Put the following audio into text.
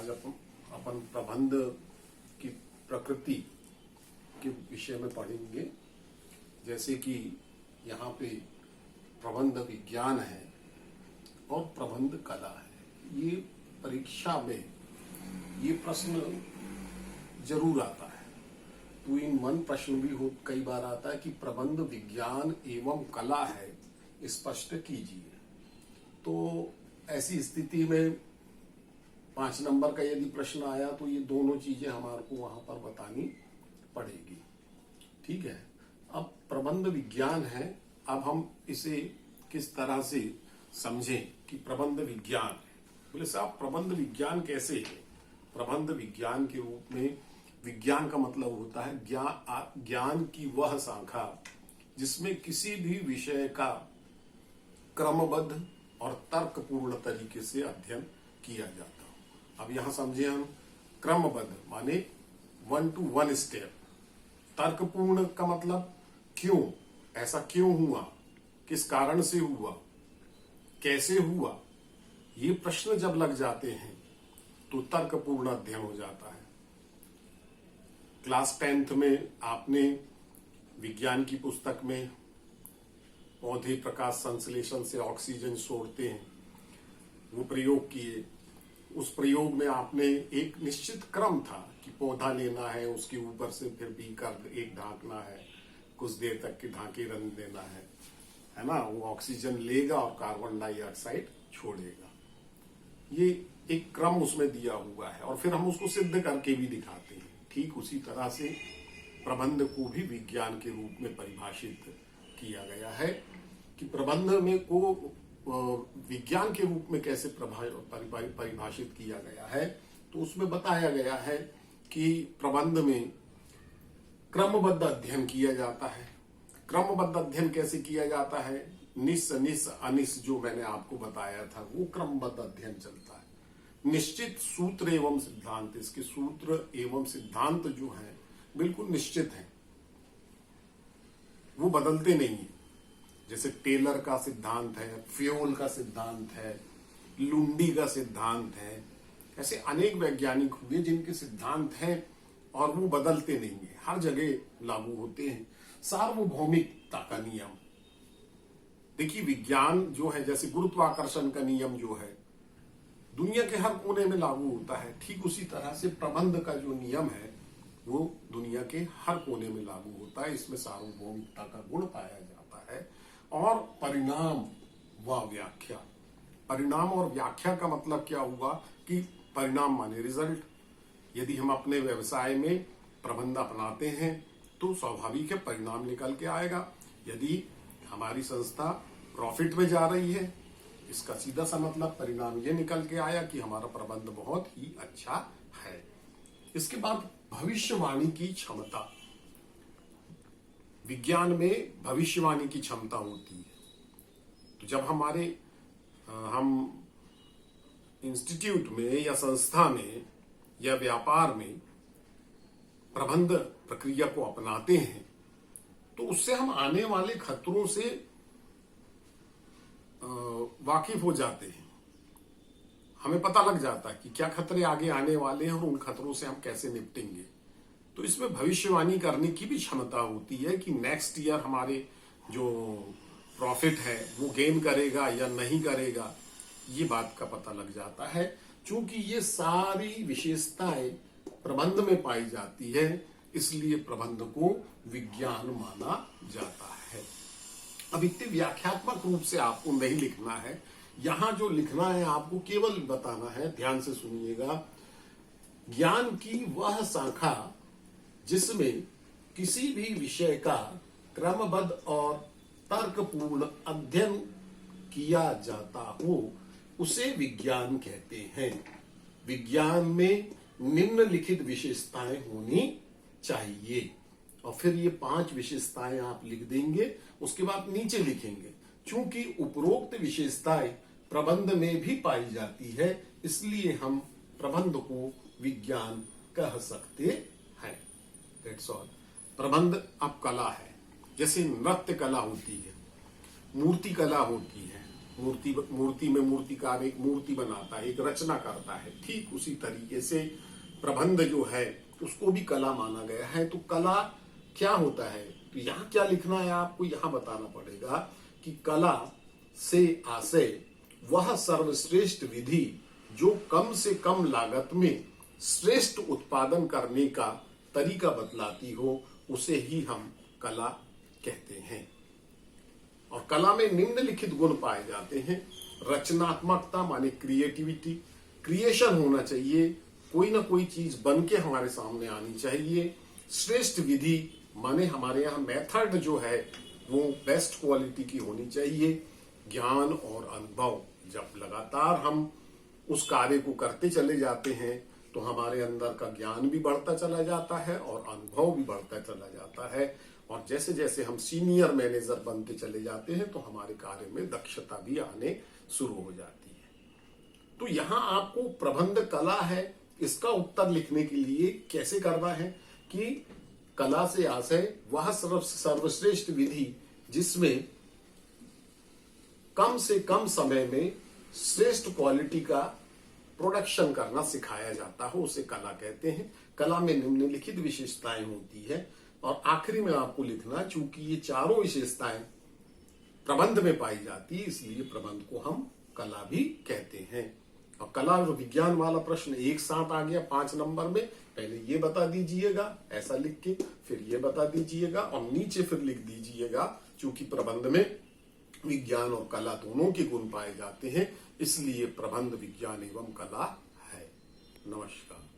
अपन प्रबंध की प्रकृति के विषय में पढ़ेंगे। जैसे कि यहाँ पे प्रबंध विज्ञान है और प्रबंध कला है। ये परीक्षा में ये प्रश्न जरूर आता है। 2 in 1 प्रश्न भी कई बार आता है कि प्रबंध विज्ञान एवं कला है, स्पष्ट कीजिए। तो ऐसी स्थिति में 5 नंबर का यदि प्रश्न आया तो ये दोनों चीजें हमारे को वहां पर बतानी पड़ेगी। ठीक है। अब प्रबंध विज्ञान है, अब हम इसे किस तरह से समझें कि प्रबंध विज्ञान है। बोले साहब प्रबंध विज्ञान कैसे है? प्रबंध विज्ञान के रूप में विज्ञान का मतलब होता है ज्ञान की वह शाखा जिसमें किसी भी विषय का क्रमबद्ध और तर्कपूर्ण तरीके से अध्ययन किया जाता हो। अब यहां समझे हम, क्रमबद्ध माने 1 to 1 स्टेप। तर्कपूर्ण का मतलब क्यों, ऐसा क्यों हुआ, किस कारण से हुआ, कैसे हुआ, ये प्रश्न जब लग जाते हैं तो तर्कपूर्ण अध्ययन हो जाता है। क्लास 10th में आपने विज्ञान की पुस्तक में पौधे प्रकाश संश्लेषण से ऑक्सीजन छोड़ते हैं, वो प्रयोग किए। उस प्रयोग में आपने एक निश्चित क्रम था कि पौधा लेना है, उसके ऊपर से फिर बीकर एक ढांकना है, कुछ देर तक के ढांके रन देना है ना। वो ऑक्सीजन लेगा और कार्बन डाइऑक्साइड छोड़ेगा। ये एक क्रम उसमें दिया हुआ है और फिर हम उसको सिद्ध करके भी दिखाते हैं। ठीक उसी तरह से प्रबंध को भी विज्ञान के रूप में परिभाषित किया गया है कि प्रबंध में को विज्ञान के रूप में कैसे परिभाषित किया गया है। तो उसमें बताया गया है कि प्रबंध में क्रमबद्ध अध्ययन किया जाता है। क्रमबद्ध अध्ययन कैसे किया जाता है? निस निस अनिस जो मैंने आपको बताया था वो क्रमबद्ध अध्ययन चलता है। निश्चित सूत्र एवं सिद्धांत, इसके सूत्र एवं सिद्धांत जो हैं बिल्कुल निश्चित हैं, वो बदलते नहीं है। जैसे टेलर का सिद्धांत है, फ्योल का सिद्धांत है, लुंडी का सिद्धांत है, ऐसे अनेक वैज्ञानिक हुए जिनके सिद्धांत हैं और वो बदलते नहीं है, हर जगह लागू होते हैं। सार्वभौमिकता का नियम, देखिए विज्ञान जो है, जैसे गुरुत्वाकर्षण का नियम जो है दुनिया के हर कोने में लागू होता है, ठीक उसी तरह से प्रबंध का जो नियम है वो दुनिया के हर कोने में लागू होता है। इसमें सार्वभौमिकता का गुण पाया जाता है। और परिणाम व व्याख्या, परिणाम और व्याख्या का मतलब क्या हुआ कि परिणाम माने रिजल्ट। यदि हम अपने व्यवसाय में प्रबंध अपनाते हैं तो स्वाभाविक है परिणाम निकल के आएगा। यदि हमारी संस्था प्रॉफिट में जा रही है, इसका सीधा सा मतलब परिणाम ये निकल के आया कि हमारा प्रबंध बहुत ही अच्छा है। इसके बाद भविष्यवाणी की क्षमता, विज्ञान में भविष्यवाणी की क्षमता होती है। तो जब हम इंस्टीट्यूट में या संस्था में या व्यापार में प्रबंध प्रक्रिया को अपनाते हैं तो उससे हम आने वाले खतरों से वाकिफ हो जाते हैं। हमें पता लग जाता है कि क्या खतरे आगे आने वाले हैं और उन खतरों से हम कैसे निपटेंगे। तो इसमें भविष्यवाणी करने की भी क्षमता होती है कि नेक्स्ट ईयर हमारे जो प्रॉफिट है वो गेन करेगा या नहीं करेगा, ये बात का पता लग जाता है। चूंकि ये सारी विशेषताएं प्रबंध में पाई जाती है, इसलिए प्रबंध को विज्ञान माना जाता है। अब इतने व्याख्यात्मक रूप से आपको नहीं लिखना है, यहां जो लिखना है आपको केवल बताना है, ध्यान से सुनिएगा, ज्ञान की वह शाखा जिसमें किसी भी विषय का क्रमबद्ध और तर्कपूर्ण अध्ययन किया जाता हो उसे विज्ञान कहते हैं। विज्ञान में निम्नलिखित विशेषताएं होनी चाहिए। और फिर ये 5 विशेषताएं आप लिख देंगे, उसके बाद नीचे लिखेंगे चूंकि उपरोक्त विशेषताएं प्रबंध में भी पाई जाती है, इसलिए हम प्रबंध को विज्ञान कह सकते हैं। That's all. प्रबंध अब कला है। जैसे नृत्य कला होती है, मूर्ति कला होती है, मूर्ति में मूर्तिकार एक मूर्ति बनाता है, एक रचना करता है, ठीक उसी तरीके से प्रबंध जो है उसको भी कला माना गया है। तो कला क्या होता है, तो यहाँ क्या लिखना है आपको, यहाँ बताना पड़ेगा कि कला से आशय वह सर्वश्रेष्ठ विधि जो कम से कम लागत में श्रेष्ठ उत्पादन करने का तरीका बतलाती हो, उसे ही हम कला कहते हैं। और कला में निम्नलिखित गुण पाए जाते हैं। रचनात्मकता माने क्रिएटिविटी, क्रिएशन होना चाहिए, कोई ना कोई चीज बन के हमारे सामने आनी चाहिए। श्रेष्ठ विधि माने हमारे यहाँ मेथड जो है वो बेस्ट क्वालिटी की होनी चाहिए। ज्ञान और अनुभव, जब लगातार हम उस कार्य को करते चले जाते हैं तो हमारे अंदर का ज्ञान भी बढ़ता चला जाता है और अनुभव भी बढ़ता चला जाता है। और जैसे जैसे हम सीनियर मैनेजर बनते चले जाते हैं तो हमारे कार्य में दक्षता भी आने शुरू हो जाती है। तो यहाँ आपको प्रबंध कला है, इसका उत्तर लिखने के लिए कैसे करना है कि कला से आशय वह सर्वश्रेष्ठ विधि जिसमें कम से कम समय में श्रेष्ठ क्वालिटी का प्रोडक्शन करना सिखाया जाता हो, उसे कला कहते हैं। कला में निम्नलिखित विशेषताएं होती है। और आखिरी में आपको लिखना, चूंकि ये चारों विशेषताएं प्रबंध में पाई जाती है, इसलिए प्रबंध को हम कला भी कहते हैं। और कला और विज्ञान वाला प्रश्न एक साथ आ गया 5 नंबर में। पहले ये बता दीजिएगा ऐसा लिख के, फिर ये बता दीजिएगा और नीचे फिर लिख दीजिएगा, चूंकि प्रबंध में विज्ञान और कला दोनों के गुण पाए जाते हैं, इसलिए प्रबंध विज्ञान एवं कला है। नमस्कार।